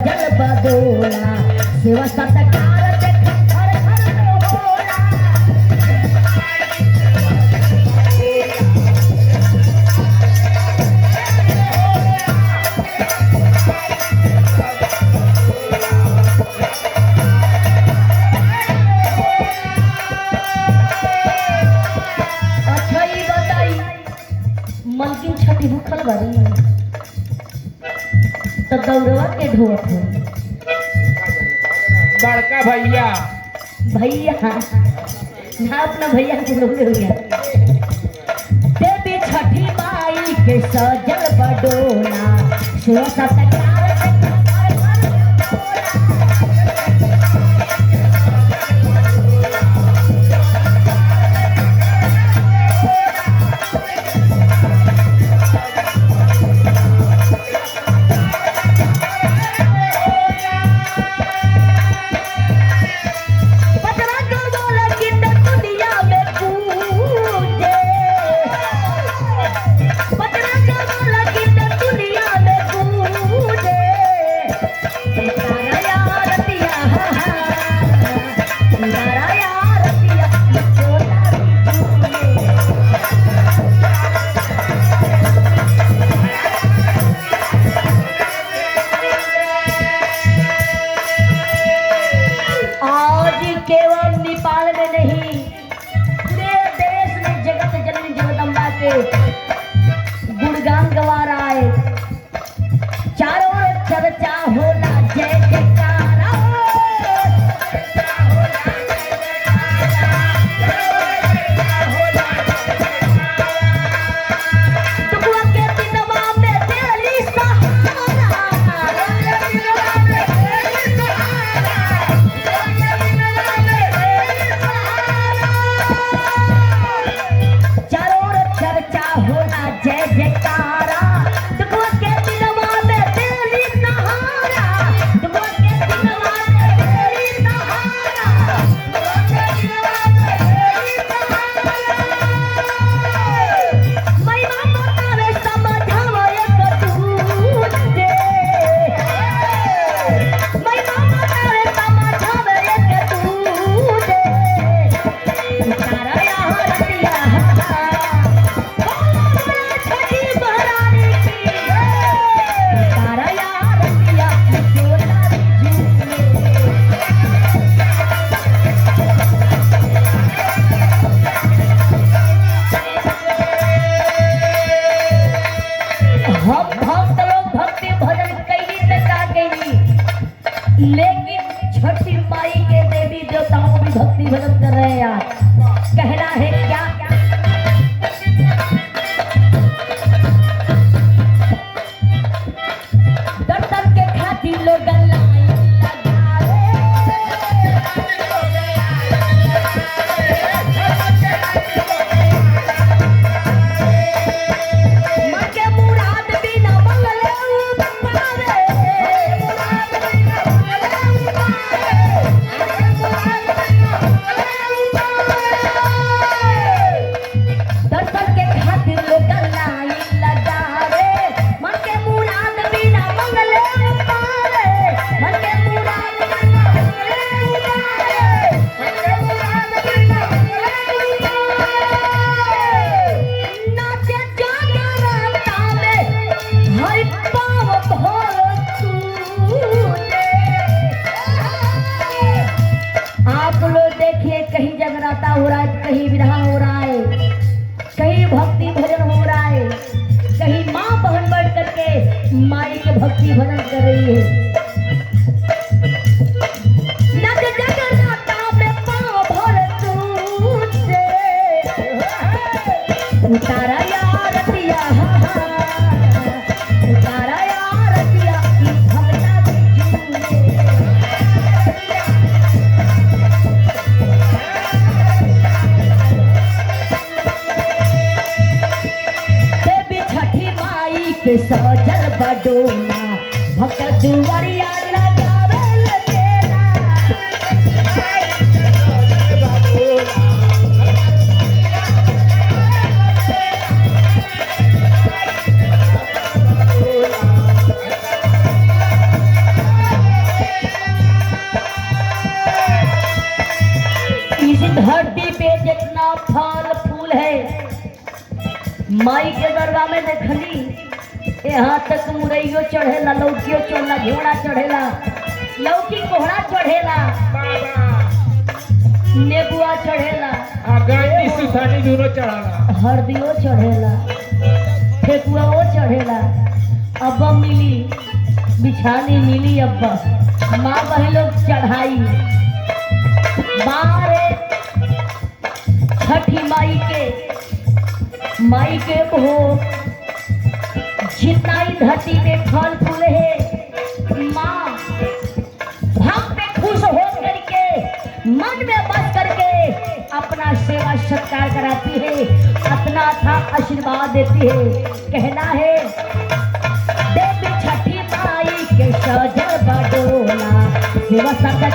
जल बदोला शिव सत्कार देख हर हर में होला। अच्छा ये बताई मलकिन छठी भूखल बारी तो दौड़वा के ढोत हो बड़का भैया भैया ना अपना भैया के लोग हुआ देवी छठी माई के सजल बडोला शिव सत्कार केवल नेपाल में नहीं पूरे देश में जगत जननी जगदम्बा के गुणगान गवा रहा है। चारों ओर चर्चा होला जय जयकारा दुआ के दिनवा में दिली सहारा जय जयकारा दुआ के दिनवा में दिली सहारा दुआ के दिनवा में दिली सहारा दुआ के दिनवा में दिली सहारा महिमा बतावे समझावा एक दूत दे महिमा बतावे समझावे एक दूत दे तारा यहाँ रतिया हम भक्त लोग भक्ति भजन कई तक गई लेकिन छठी माई के देवी देवताओं भी भक्ति भजन कर रहे हैं यार। कहना है क्या दर्शन के खातिर लोग कहीं जगराता हो रहा है, कहीं विधान हो रहा है, कहीं भक्ति भजन हो रहा है, कहीं माँ बहन बैठ करके माई के भक्ति भजन कर रही है। जगराता में पाँव भर तुझसे उतारा यार रतिया उतारा यार रतिया भगता के सजल बडोला भक्त दुआरिया लगावे लतेरा फल फूल है। माई के दरगाह में देखली यहाँ तक मुरैयो चढ़ेला, लौकियो चढ़ेला, घोड़ा चढ़ेला, लौकी कोहड़ा चढ़ेला, नेबुआ चढ़ेला, गाय सुथानी दोनों चढ़ाला, हरदियो चढ़ेला, ठेकुआ चढ़ेला। अब्बा मिली बिछानी मिली, अब्बा माँ बहन लोग चढ़ाई। बारे छठी माई के हो जितना ही धरती में फल फूल है, माँ भक्त खुश हो करके मन में बस करके अपना सेवा सत्कार कराती है, अपना था आशीर्वाद देती है। कहना है देवी छठी माई के सजल बडोला, सेवा सत्कार